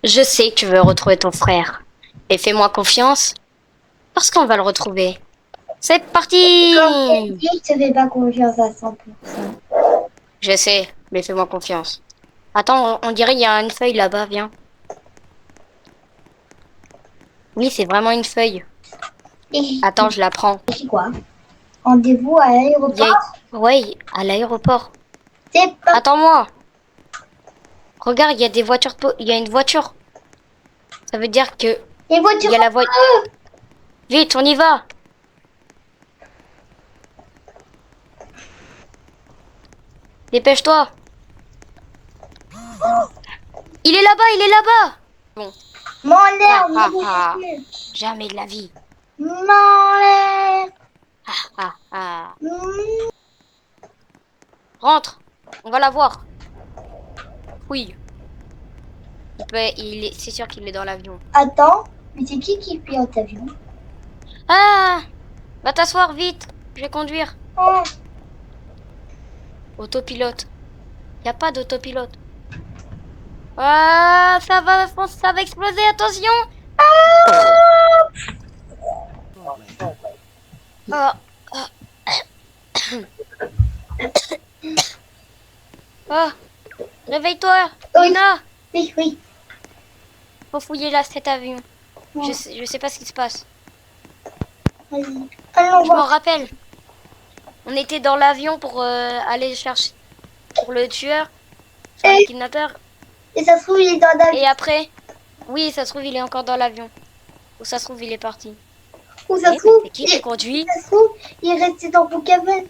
Je sais que tu veux retrouver ton frère. Et fais-moi confiance, parce qu'on va le retrouver. C'est Comme j'ai parti! dit, je te fais pas confiance à 100%. Je sais, mais fais-moi confiance. Attends, on dirait il y a une feuille là-bas, viens. Oui, c'est vraiment une feuille. Et Attends, je la prends. c'est quoi? Rendez-vous à Il y a... l'aéroport? Ouais, à l'aéroport. C'est pas Attends-moi. Regarde, il y a des voitures. Il y a une voiture. Ça veut dire que les il voitures y a en la voiture. feu! Vite, on y va. Dépêche-toi. Il est là-bas, il est là-bas. Bon. Ha M'enlève, ha mon ha. Dieu! Jamais de la vie. M'enlève! Ha ha ha. Hmm. Rentre. On va la voir. Oui. C'est sûr qu'il est dans l'avion. Attends, mais c'est qui pilote l'avion? Ah! Va t'asseoir vite. Je vais conduire. Oh, Autopilote. Y a pas d'autopilote. Ah, ça va exploser. Attention. Ah, ah, ah. Réveille-toi, oui, Lina. oui, oui. Faut fouiller là cet avion. Bon, Je sais pas ce qui se passe. vas-y. Allons Je m'en voir. rappelle. On était dans l'avion pour aller chercher pour le tueur, enfin le Et, kidnappeur. et ça se trouve, il est dans Et l'avion. après, oui, ça se trouve, il est encore dans l'avion. Ou ça se trouve, il est parti. Ou ça se Eh, mais trouve, c'est qui conduit? ça se trouve, il est resté dans mon cabane.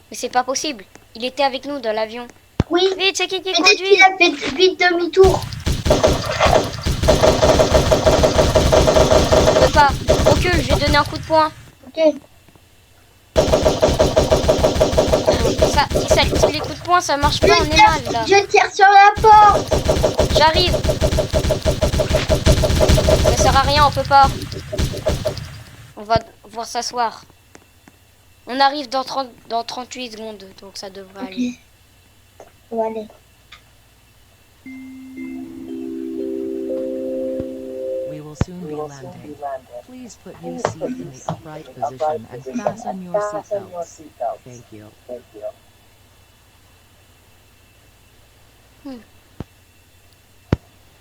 Mais c'est pas possible. Il était avec nous dans l'avion. Oui, Vite, c'est qui peut-être qu'il conduit? a fait vite demi-tour. Je peux pas. Recule, je vais donner un coup de poing. Ok. Si les coups de poing, ça marche pas, on est mal là. Je tire sur la porte. J'arrive. Ça sert à rien, on peut pas. On va voir s'asseoir. On arrive dans 38 secondes, donc ça devrait aller. Ok. Bon, allez. We will soon be landing. Please put your seat in the upright position and fasten your seatbelts. Thank you.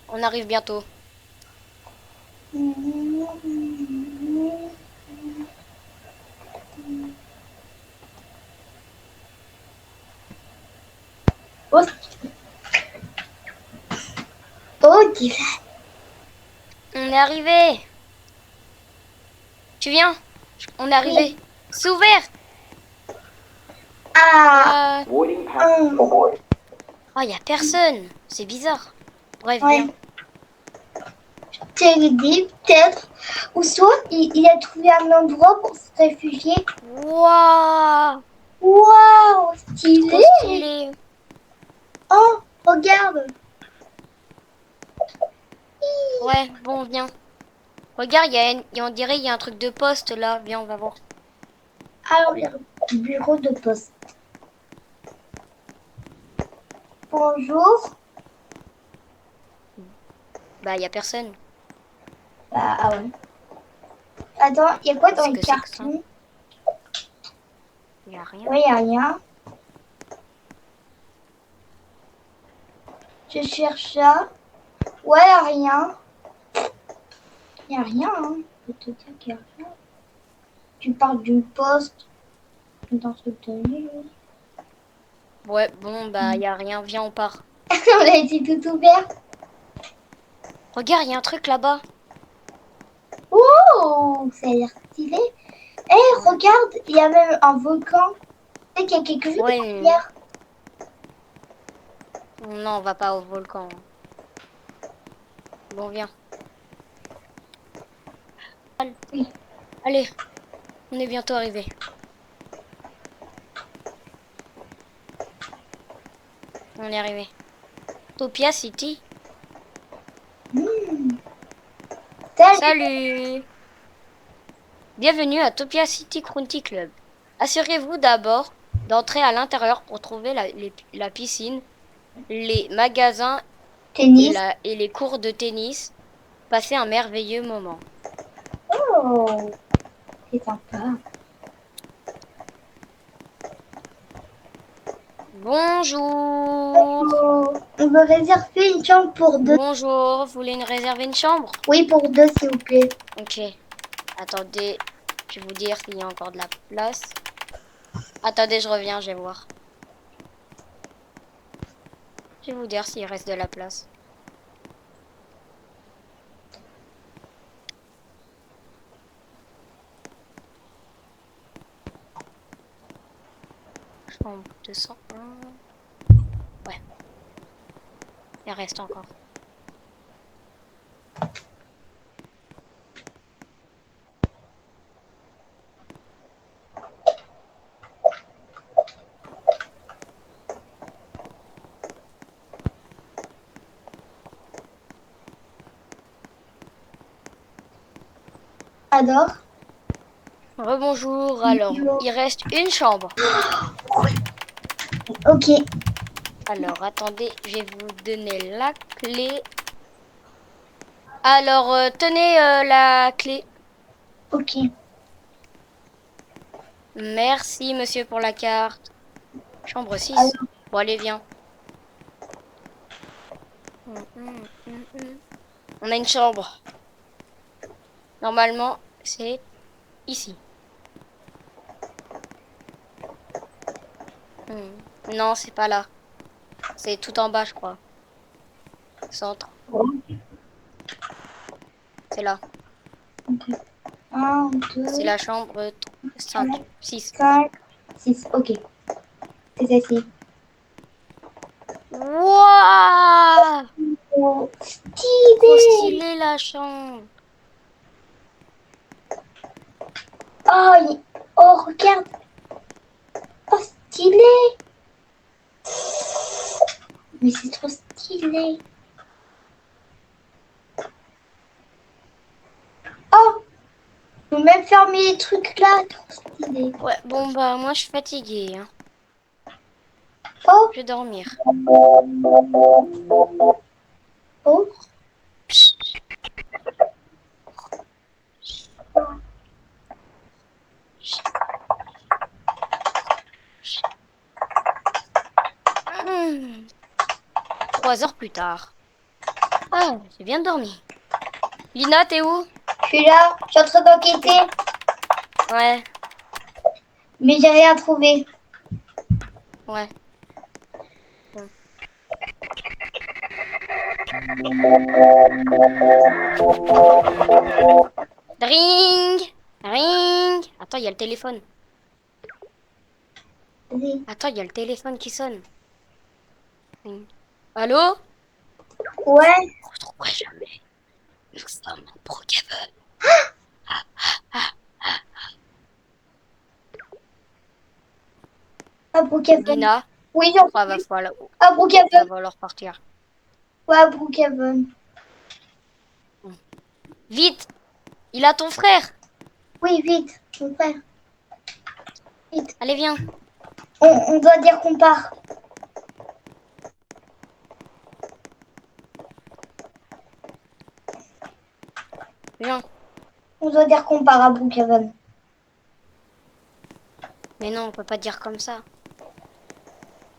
On arrive bientôt. Oh, oh, Dylan. On est arrivé. Tu viens? On est arrivé. C'est ouvert. Ah. Oh, y a personne. C'est bizarre. Bref, Ouais. viens. T'es dit peut-être. Ou soit il a trouvé un endroit pour se réfugier. Waouh. Waouh, Trop stylé. stylé. Oh, regarde. Ouais, bon, viens. Regarde, on dirait il y a un truc de poste là. Viens, on va voir. Alors, bureau de poste. Bonjour. Bah, y a personne. Bah, ah ouais. Attends, il y a quoi dans Qu'est-ce le que c'est que ça? carton? Y a rien. Oui, il n'y a rien. Je cherche ça. Ouais, y a rien. Il n'y a rien, hein. Je peux te dire qu'il n'y a rien. Tu parles d'une poste. Dans ce tenue. Ouais, bon, bah, y a rien. Viens, on part. On a été tout ouvert. Regarde, y a un truc là-bas. Oh, ça a l'air stylé. Eh, regarde, il y a même un volcan. Tu sais qu'il y a quelque chose Ouais. derrière. Non, on va pas au volcan. Bon, viens. Oui. Allez, on est bientôt arrivé. On est arrivé. Topia City. Salut. Salut. Bienvenue à Topia City County Club. Assurez-vous d'abord d'entrer à l'intérieur pour trouver la piscine, les magasins Tennis. et les cours de tennis. Passer un merveilleux moment. Oh, c'est sympa. Bonjour. Oh, on veut réserver une chambre pour deux. Bonjour, vous voulez réserver une chambre? Oui, pour deux, s'il vous plaît. Ok. Attendez, je vais vous dire s'il y a encore de la place. Attendez, je reviens, je vais voir. Je vais vous dire s'il reste de la place. Chambre 201. Ouais. Il reste encore. Adore. Rebonjour, alors, il reste une chambre. Ok. Alors, attendez, je vais vous donner la clé. Alors, tenez la clé. Ok. Merci, monsieur, pour la carte. Chambre 6. Alors. Bon, allez, viens. On a une chambre. Normalement, c'est ici. Non, c'est pas là. C'est tout en bas, je crois. Centre. C'est là. Ok. 1, 2, C'est la chambre 5, 6. 5, 6. Ok. C'est celle-ci. Wouah! Oh, Trop stylé. stylé la chambre. Oh, oh, regarde. Oh, stylé. Mais c'est trop stylé. Oh, je peux même fermer les trucs là. Trop stylé. Ouais, bon bah moi je suis fatiguée. Hein. Oh, Je vais dormir. oh. Mmh. 3 heures plus tard. Ah, j'ai bien dormi. Lina, t'es où? Je suis là. Je suis en train d'enquêter. Ouais, Mais j'ai rien trouvé. ouais. Bon. Ring! Ring! Attends, il y a le téléphone. Vas-y. Attends, il y a le téléphone qui sonne. Ring. Allô? Ouais. Je ne retrouverai jamais. Nous sommes en Brookhaven. À Brookhaven. Lina, Oui, j'en va falloir, À va Brookhaven. falloir partir. Ouais, à Brookhaven. Vite! Il a ton frère! Oui, vite, mon frère. Vite. Allez, viens. On doit dire qu'on part. Viens. On doit dire qu'on part à Brookhaven. Mais non, on peut pas dire comme ça.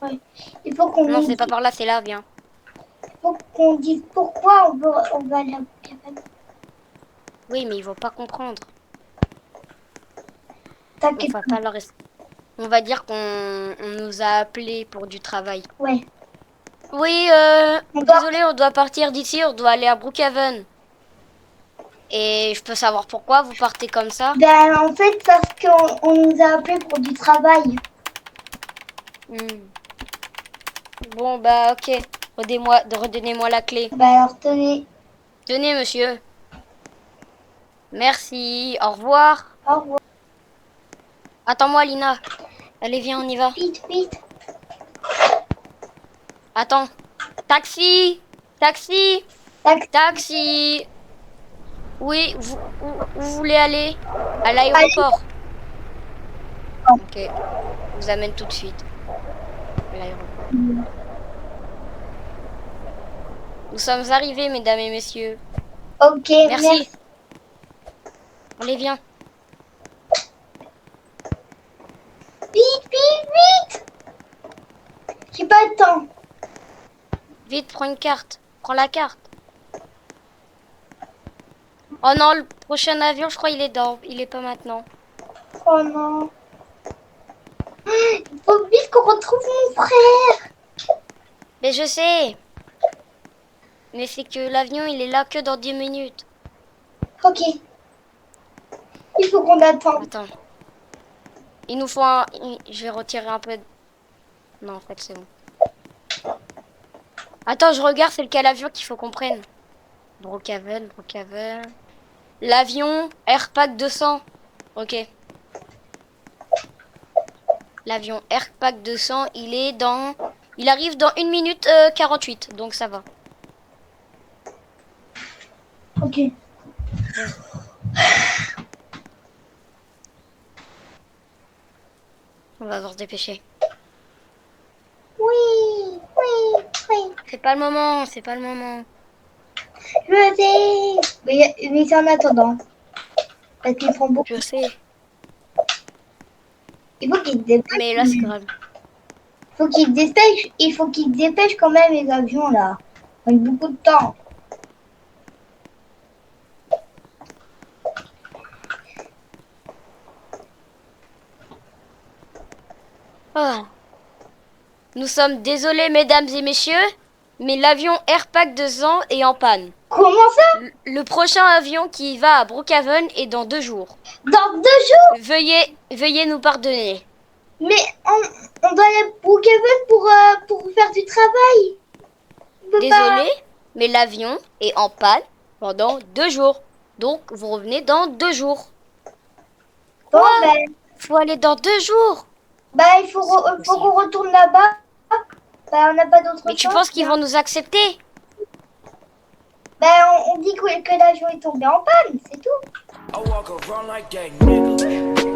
Ouais. Il faut qu'on Non, nous c'est pas par là, c'est là, viens. faut qu'on dise pourquoi on va aller à Brookhaven. Oui, mais ils vont pas comprendre. On T'inquiète va pas. pas leur... On va dire qu'on nous a appelés pour du travail. Ouais. Oui, On doit- désolé, on doit partir d'ici, on doit aller à Brookhaven. Et je peux savoir pourquoi vous partez comme ça? Ben, en fait, parce qu'on nous a appelés pour du travail. Bon, bah, ok. Redonnez-moi la clé. Ben, alors, tenez. Tenez, monsieur. Merci. Au revoir. Au revoir. Attends-moi, Lina. Allez, viens, on y va. Vite, vite. Attends. Taxi! Taxi! Tac. Taxi! Oui, où vous voulez aller? À l'aéroport. Ok. Je vous amène tout de suite. À l'aéroport. Nous sommes arrivés, mesdames et messieurs. Ok, Merci. Allez, viens. Vite, vite, vite. J'ai pas le temps. Vite, prends une carte. Prends la carte. Oh non, le prochain avion, je crois, il est pas maintenant. Oh non. Il faut vite qu'on retrouve mon frère. Mais je sais. Mais c'est que l'avion, il est là que dans 10 minutes. Ok. Il faut qu'on attende. Attends. Il nous faut un... Je vais retirer un peu... Non, en fait, c'est bon. Attends, je regarde, c'est lequel avion qu'il faut qu'on prenne. Brookhaven. L'avion Airpack 200. Ok. L'avion Airpack 200, il arrive dans 1 minute 48, donc ça va. Ok. On va devoir se dépêcher. Oui, oui, oui. C'est pas le moment. Je sais. Mais c'est en attendant. Parce qu'ils font beaucoup. Je sais. Il faut qu'ils se dépêchent. Mais là, c'est grave. Faut qu'ils se dépêchent. Il faut qu'ils se dépêchent quand même les avions là. Ils ont beaucoup de temps. Oh. Nous sommes désolés, mesdames et messieurs, mais l'avion Airpack 200 est en panne. Comment ça? Le prochain avion qui va à Brookhaven est dans 2 jours. Dans 2 jours? Veuillez nous pardonner. Mais on doit aller pour Kevin pour faire du travail. On peut Désolé, mais l'avion est en panne pendant 2 jours. Donc, vous revenez dans 2 jours. Pas... Bon, ben, Faut aller dans 2 jours. bah, il faut qu'on retourne là-bas. Bah, on n'a pas d'autre Mais tu chance, penses qu'ils là. vont nous accepter? Bah, on dit que l'avion est tombé en panne, c'est tout. I walk around like that nigga.